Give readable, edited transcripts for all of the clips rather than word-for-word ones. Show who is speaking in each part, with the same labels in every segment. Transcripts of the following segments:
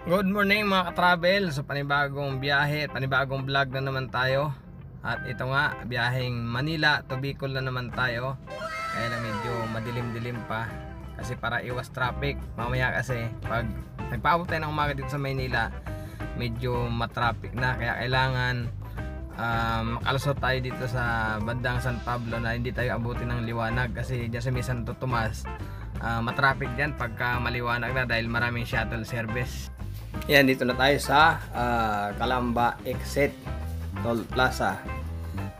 Speaker 1: Good morning mga ka-travel. So panibagong biyahe, panibagong vlog na naman tayo. At ito nga, biyaheng Manila to Bicol na naman tayo. Kaya na medyo madilim-dilim pa kasi para iwas traffic. Mamaya kasi pag nagpaabot tayo ng umaga dito sa Maynila, medyo matraffic na. Kaya kailangan makalusot tayo dito sa bandang San Pablo na hindi tayo abutin ng liwanag. Kasi dyan sa may Santo Tomas, matraffic dyan pagka maliwanag na dahil maraming shuttle service. Yan, dito na tayo sa Calamba Exit Toll Plaza.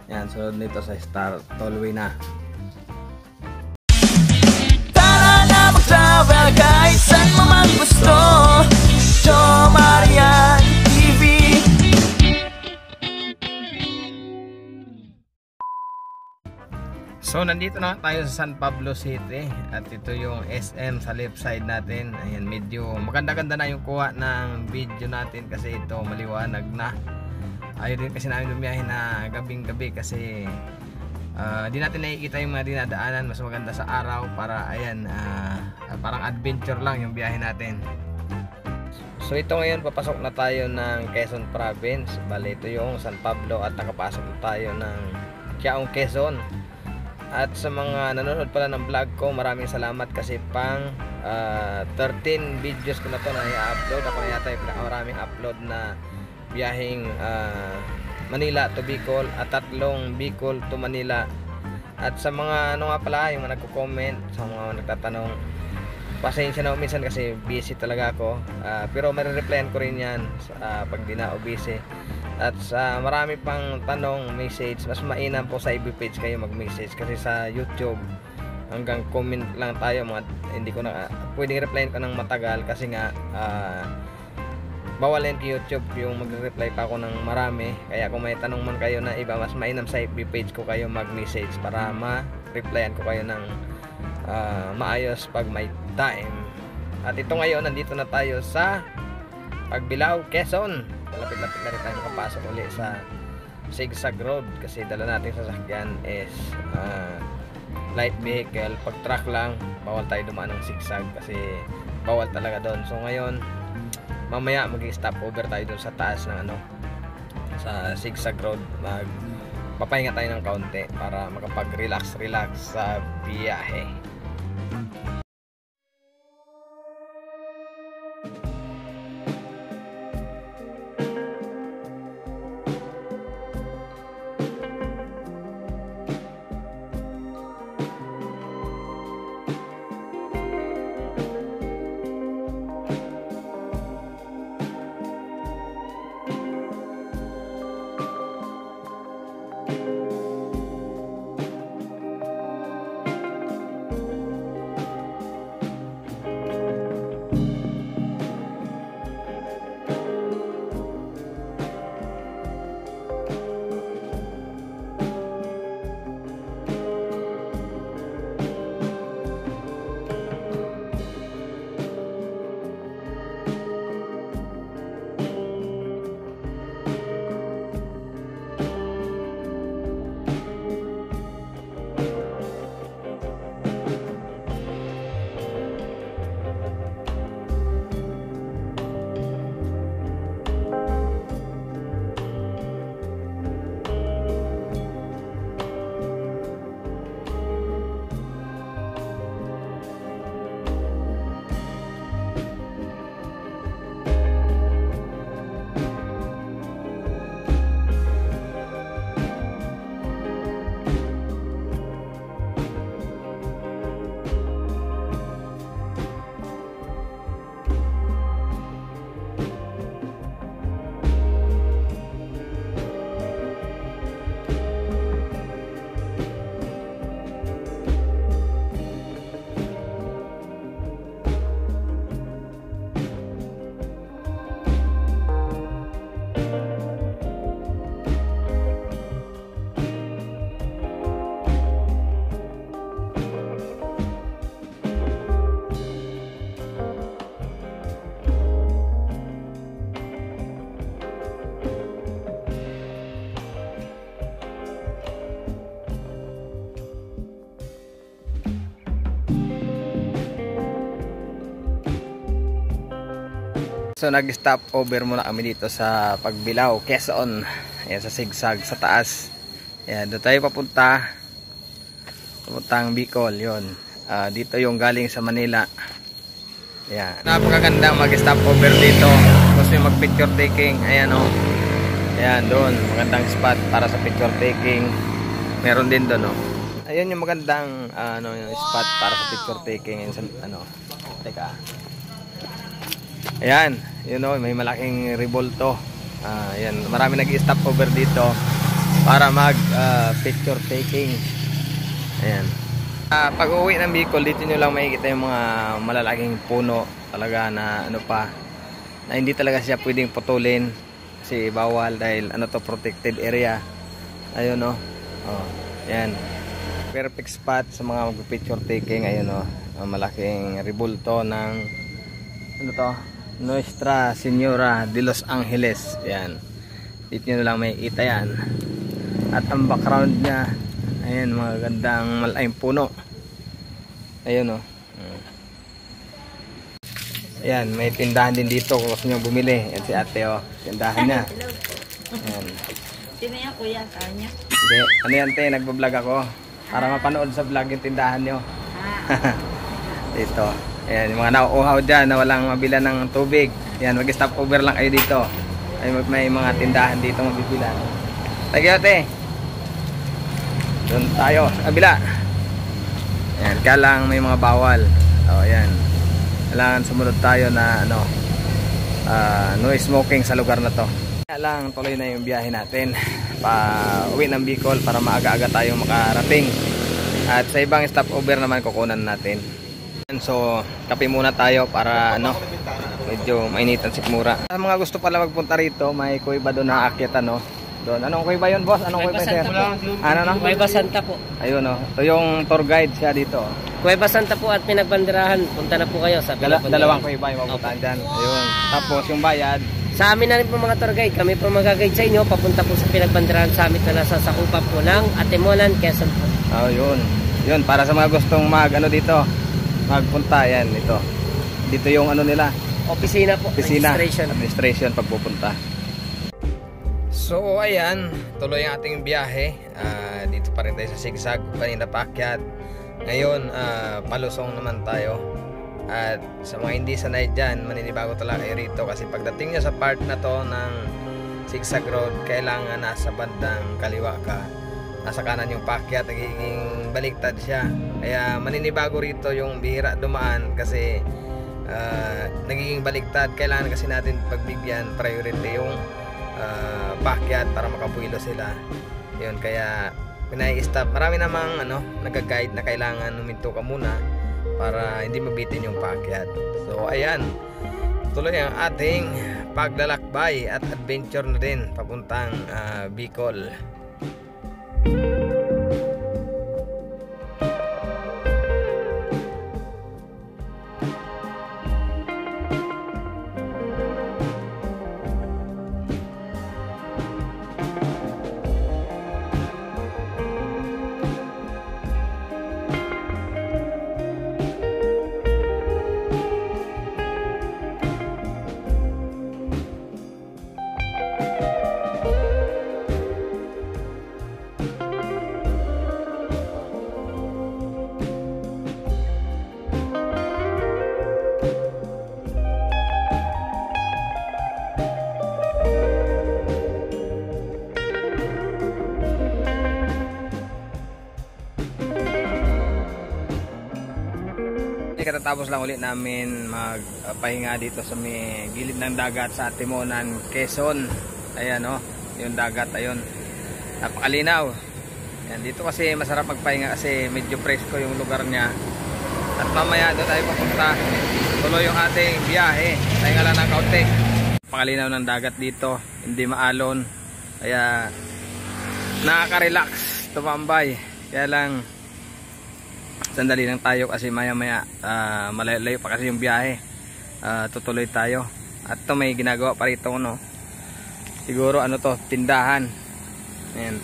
Speaker 1: Yan, sunod nito sa Star Tollway na.
Speaker 2: Tara na mag-travel kahit saan mo man gusto. Jo Marian TV.
Speaker 1: So nandito na tayo sa San Pablo City at ito yung SM sa left side natin. Ayan, medyo maganda-ganda na yung kuha ng video natin kasi ito maliwanag na. Ayaw din kasi namin lumiyahin na gabing-gabi kasi di natin nakikita yung mga dinadaanan. Mas maganda sa araw para ayan, parang adventure lang yung biyahe natin. So ito ngayon papasok na tayo ng Quezon Province. Bale ito yung San Pablo at nakapasok na tayo ng Kiaong Quezon. At sa mga nanonood pala ng vlog ko, maraming salamat kasi pang 13 videos ko na to na i-upload. Ako na yata yung pinakamaraming upload na biyaheng Manila to Bicol at 3 Bicol to Manila. At sa mga ano nga pala, yung mga nagko-comment, sa mga nagtatanong, pasensya na minsan kasi busy talaga ako, pero marireplyan ko rin yan pag di na ako busy. At sa marami pang tanong, message, mas mainam po sa FB page kayo mag-message kasi sa YouTube hanggang comment lang tayo, hindi ko na pwedeng replyan ko ng matagal kasi nga bawal yan kay YouTube yung magre-reply pa ako ng marami. Kaya kung may tanong man kayo na iba, mas mainam sa FB page ko kayo mag-message para ma-replyan ko kayo ng maayos pag may time. At ito ngayon, nandito na tayo sa Pagbilao, Quezon. Malapit-lapit na rin tayo makapasok ulit sa Zigzag Road kasi dala natin sa sasakyan is light vehicle. Pag truck lang, bawal tayo dumaan ng zigzag kasi bawal talaga doon. So ngayon, mamaya mag-stop over tayo doon sa taas ng sa Zigzag Road. Papahinga tayo ng kaunti para makapag-relax sa biyahe. So nag-stop over muna kami dito sa Pagbilao, Quezon. Ayan, sa Sigsag sa taas. Ayan, doon tayo papunta. Papuntang Bicol, yun. Dito yung galing sa Manila. Ayan. Napakagandang mag-stop over dito. Gusto yung mag-picture taking. Ayan o. Ayan, doon. Magandang spot para sa picture taking. Meron din doon o. Ayan yung magandang yung spot para sa picture taking. Teka. Ayan, may malaking revolto. Ayan, marami nag-stop over dito para mag picture taking. Ayan. Pag uwi ng Bicol, dito nyo lang makikita yung mga malalaking puno talaga na na hindi talaga siya pwedeng putulin kasi bawal dahil protected area. Ayun o. Ayan. Perfect spot sa mga mag-picture taking. Ayun o. Malaking revolto ng Nuestra Señora de Los Angeles. Ayan. Dito nyo lang makikita yan. At ang background niya, ayan, mga gandang malaking puno. Ayun o. Ayan, may tindahan din dito kung gusto nyo bumili. Ayan si ate o. Tindahan niya. Ayan.
Speaker 3: Sino yan, kuya? Kanya?
Speaker 1: Hindi. Ano yan, te? Nagbablog ako. Para mapanood sa vlog yung tindahan nyo. Dito. Ayan, yung mga nauuhaw dyan na walang mabila ng tubig. Ayan, mag-stop over lang kayo dito. Ay, may mga tindahan dito mabibilan. Thank you, ate. Doon tayo sa kabila. Ayan, kaya lang may mga bawal. Ayan. Kailangan sumunod tayo na no smoking sa lugar na to. Kaya lang tuloy na yung biyahe natin pa uwi ng Bicol para maaga-aga tayong makarating. At sa ibang stopover naman kukunan natin. So, kape muna tayo para medyo mainitan sikmura. Sa mga gusto pala magpunta rito, may kuiba doon na aakyat doon. Anong kuiba yun, boss? Anong kuiba, sir?
Speaker 3: Kuweba Santa po.
Speaker 1: Ayun ito yung tour guide siya dito.
Speaker 3: Kuweba Santa po at Pinagbanderahan. Punta na po kayo sa
Speaker 1: Dalawang kuiba yung mapuntaan dyan. Ayun. Tapos yung bayad.
Speaker 3: Sa amin na rin po mga tour guide. Kami po mag-guide sa inyo. Papunta po sa Pinagbanderahan Summit na nasa sakupan po ng Atimonan, Quezon po.
Speaker 1: Yun. Yun, para sa mga gustong dito, magpunta, yan, ito. Dito yung nila.
Speaker 3: Opisina po.
Speaker 1: Administration pagpupunta. So, ayan, tuloy ang ating biyahe. Dito pa rin tayo sa Sigsag, kanina paakyat. Ngayon, palusong naman tayo. At sa mga hindi sanay dyan, maninibago talaga kayo rito kasi pagdating nyo sa part na to ng Sigsag Road, kailangan nasa bandang kaliwa ka. Nasa kanan yung paakyat, nagiging baliktad siya. Kaya maninibago rito yung bihira dumaan kasi nagiging baliktad. Kailangan kasi natin pagbigyan priority yung paakyat para makabuelo sila. Yun, kaya pinai-stop. Marami namang nagga-guide na kailangan huminto ka muna para hindi mabitin yung paakyat. So ayan, tuloy ang ating paglalakbay at adventure na din papuntang Bicol. Katatapos lang ulit namin magpahinga dito sa may gilid ng dagat sa Atimonan, Quezon. Ayan yung dagat, ayun. Napakalinaw. Ayan, dito kasi masarap magpahinga kasi medyo presko yung lugar niya. At mamaya doon tayo papunta. Tuloy yung ating biyahe. Pahinga lang ng kaunti. Napakalinaw ng dagat dito, hindi maalon. Kaya nakaka-relax tumambay. Kaya lang sandali lang tayo kasi maya malayo pa kasi yung biyahe. Tutuloy tayo. At ito may ginagawa pa rito siguro tindahan. Ayan.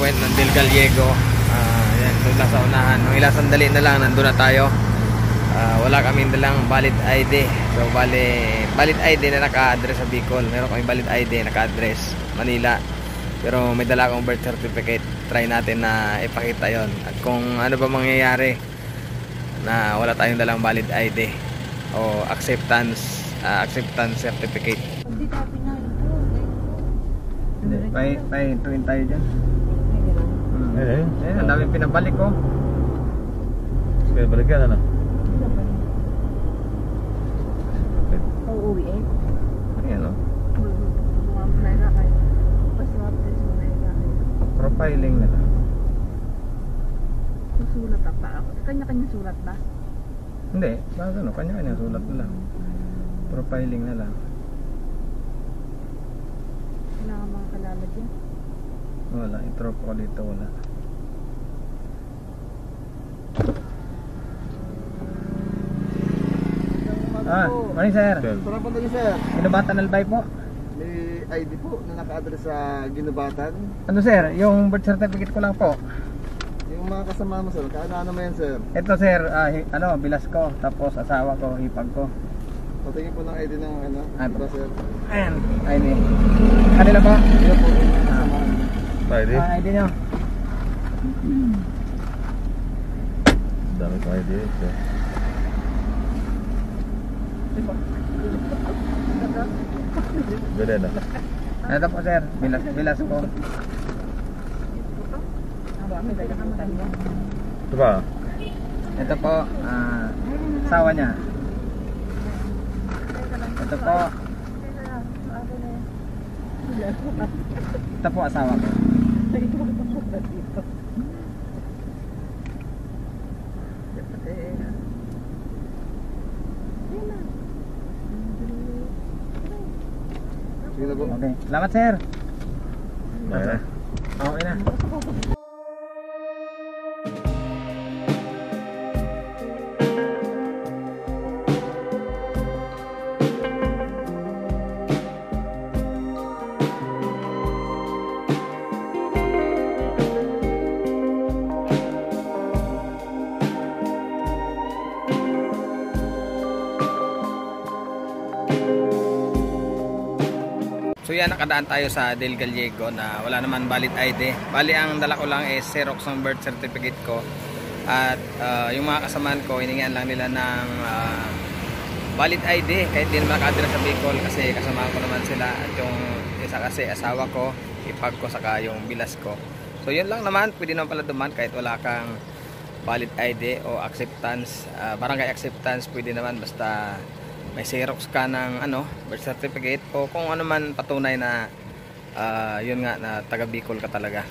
Speaker 1: checkpoint ng Del Gallego. Yan, doon lang sa unahan. Nung ilang sandali na lang, nandun na tayo. Wala kami dalang valid ID. So valid ID na naka-address sa Bicol. Meron kami valid ID naka-address Manila. Pero may dala akong birth certificate. Try natin na ipakita yon. At kung ano ba mangyayari na wala tayong dalang valid ID o acceptance certificate. Pahintuin tayo dyan. Ang dami pinabalik ko.
Speaker 4: Sige, balik yan ano?
Speaker 5: Uuwi eh.
Speaker 1: Ayan o. Profiling na lang.
Speaker 5: Susulat pa ako. Kanya-kanya sulat ba?
Speaker 1: Hindi, baka ano, kanya-kanya sulat na lang. Profiling na lang.
Speaker 5: Wala ka mga kalala dyan.
Speaker 1: Wala, i-drop ko dito, wala. Morning sir.
Speaker 6: Saan punta niyo, sir?
Speaker 1: Ginubatan Albay po.
Speaker 6: May ID po na naka-address sa Ginubatan.
Speaker 1: Ano sir, yung birth certificate ko lang po.
Speaker 6: Yung mga kasama mo, sir, kaano mo yan, sir?
Speaker 1: Ito sir, bilas ko, tapos asawa ko, hipag ko.
Speaker 6: Patingin po ng ID ng iba, sir.
Speaker 1: Ayan, ID. Kanila po?
Speaker 6: Ito po, yung kasama.
Speaker 4: ID?
Speaker 1: ID nyo.
Speaker 4: Dami ko ID. Ganda na.
Speaker 1: Ito po sir, bilas ko.
Speaker 4: Ito ba?
Speaker 1: Ito po, asawa niya. Ito po. Ito po asawa ko.
Speaker 6: Sige na po.
Speaker 1: Okay, salamat sir.
Speaker 4: Ayan.
Speaker 1: Okay na. So yan, nakadaan tayo sa Del Gallego na wala naman valid ID. Bali ang dala ko lang is Xerox ng birth certificate ko. At yung mga kasamaan ko, hiningian lang nila ng valid ID kahit di naman naka-address sa Bicol kasi kasama ko naman sila. At yung isa kasi asawa ko, ipag ko, saka yung bilas ko. So yun lang naman, pwede naman pala duman kahit wala kang valid ID o acceptance, barangay acceptance, pwede naman basta may Xerox ka ng birth certificate o kung ano man patunay na yun nga na taga Bicol ka talaga.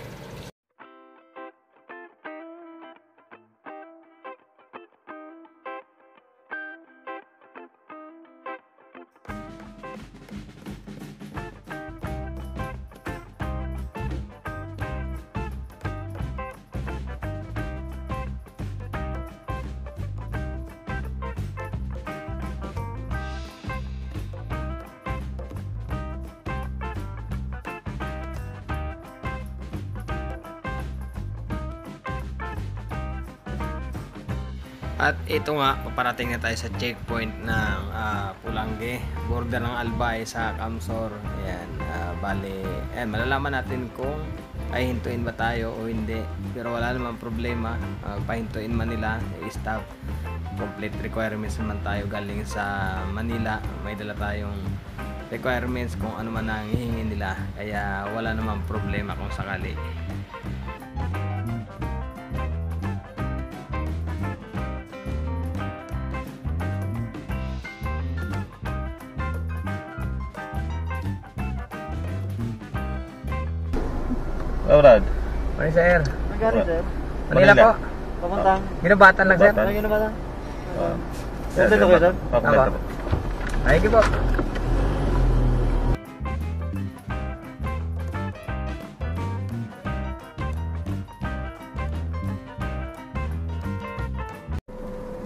Speaker 1: At ito nga, paparating na tayo sa checkpoint ng Pulangge, border ng Albay sa Camsor. Ayan, malalaman natin kung ay hintuin ba tayo o hindi. Pero wala namang problema, pahintuin man nila, i-stop. Complete requirements naman tayo galing sa Manila. May dala tayong requirements kung ano man ang hihingin nila. Kaya wala namang problema kung sakali.
Speaker 4: Brad.
Speaker 1: Morning sir.
Speaker 6: Nagari, sir?
Speaker 1: Manila po.
Speaker 6: Papuntang?
Speaker 1: Ginubatan lang sir.
Speaker 4: Ginubatan.
Speaker 6: Ginubatan?
Speaker 4: Sir,
Speaker 6: Dito kayo, sir?
Speaker 4: Pakumenta po.
Speaker 1: Thank you po.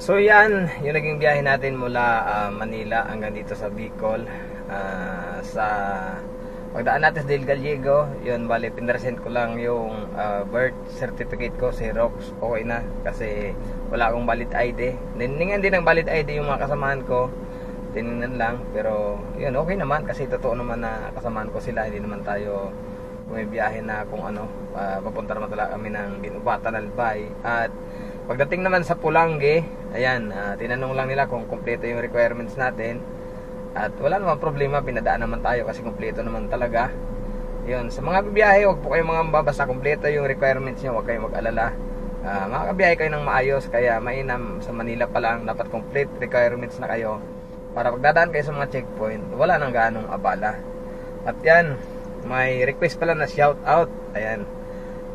Speaker 1: So yan, yung naging biyahe natin mula Manila hanggang dito sa Bicol. Sa Pagdaan natin sa Del Gallego, yun, bali, pinresent ko lang yung birth certificate ko, Xerox, okay na, kasi wala akong valid ID. Ningan din ng valid ID yung mga kasamahan ko, tinignan lang, pero yun, okay naman, kasi totoo naman na kasamahan ko sila, hindi naman tayo bumibiyahe na kung ano, papunta naman talaga kami ng Ginubatan, Albay. At pagdating naman sa Pulangi, ayan, tinanong lang nila kung kompleto yung requirements natin. At wala naman problema, pinadaan naman tayo kasi kumpleto naman talaga. Yun, sa mga bibiyahe, huwag po kayong mga basta kumpleto yung requirements nyo, huwag kayong mag-alala. Makakabiyahe kayo ng maayos, kaya mainam sa Manila pa lang, dapat complete requirements na kayo. Para pagdadaan kayo sa mga checkpoint, wala nang ganong abala. At yan, may request pala na shout out, ayan,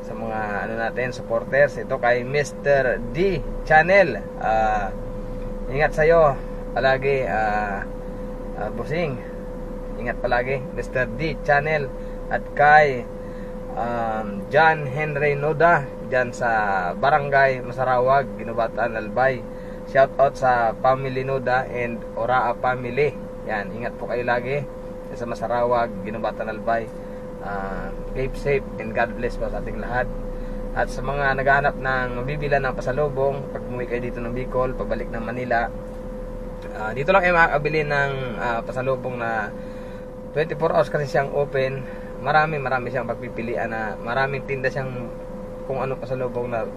Speaker 1: sa mga ano natin, supporters. Ito kay Mr. D Channel. Ingat sa'yo palagi, bossing, ingat palagi Mr. D Channel. At kay John Henry Noda dyan sa Barangay Masarawag, Ginubatan, Albay. Shout out sa family Noda and Oraa family. Yan, ingat po kayo lagi sa Masarawag, Ginubatan, Albay. Keep safe and God bless po sa ating lahat. At sa mga naghahanap ng mabibilan ng pasalubong, pag umuwi kayo dito ng Bicol, pagbalik ng Manila, dito lang kayo makakabili ng pasalubong na 24 hours kasi siyang open. Marami siyang pagpipilian na maraming tinda siyang kung ano pasalubong na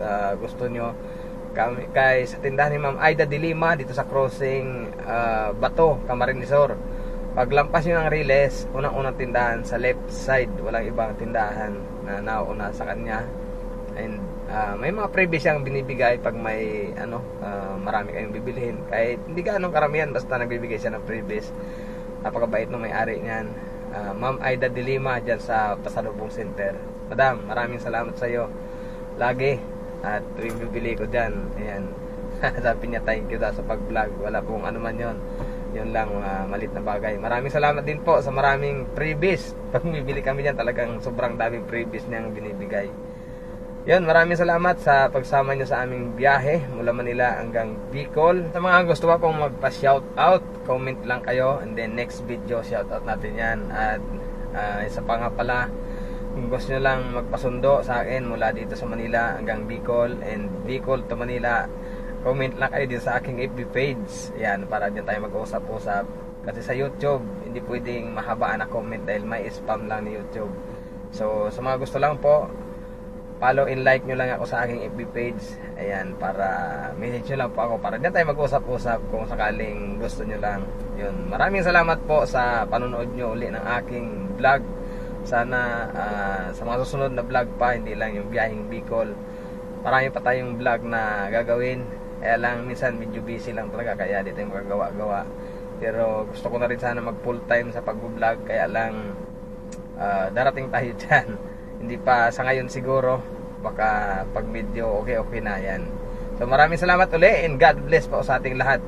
Speaker 1: gusto nyo. Kay sa tindahan ni Ma'am Aida de Lima dito sa crossing Bato, Camarinesor. Paglampas nyo ng Riles, unang-unang tindahan sa left side, walang ibang tindahan na nauna sa kanya. And may mga freebies siyang binibigay pag may marami kayong bibilhin. Kahit hindi ganong karamihan, basta nagbibigay siya ng freebies. Napakabait ng may-ari niyan, Ma'am Aida de Lima dyan sa Pasalubong Center. Madam, maraming salamat sa iyo lagi. At tuwing bibili ko dyan, ayan, sabi niya thank you daw sa pag-vlog. Wala pong ano man yun. Yun lang, malit na bagay. Maraming salamat din po sa maraming freebies. Pag bibili kami dyan, talagang sobrang daming freebies niyang binibigay. Yun, maraming salamat sa pagsama nyo sa aming biyahe mula Manila hanggang Bicol. Sa mga gusto pa pong magpa-shoutout, comment lang kayo, and then next video shoutout natin yan. At isa pa nga pala, kung gusto nyo lang magpasundo sa akin mula dito sa Manila hanggang Bicol and Bicol to Manila, comment lang kayo dito sa aking FB page. Yan, para dyan tayo mag-usap-usap. Kasi sa YouTube, hindi pwedeng mahabaan na comment dahil may spam lang ni YouTube. So, sa mga gusto lang po, follow and like nyo lang ako sa aking FB page. Ayan, para message nyo lang po ako, para dyan tayo mag-usap-usap kung sakaling gusto nyo lang. Yun, maraming salamat po sa panonood nyo uli ng aking vlog. Sana sa mga susunod na vlog pa, hindi lang yung biyaheng Bicol, marami pa tayong vlog na gagawin. Kaya lang minsan medyo busy lang talaga, kaya di tayo magagawa-gawa. Pero gusto ko na rin sana mag full time sa pag-vlog, kaya lang darating tayo dyan. Hindi pa sa ngayon siguro, baka pag video okay na yan. So maraming salamat uli and God bless po sa ating lahat.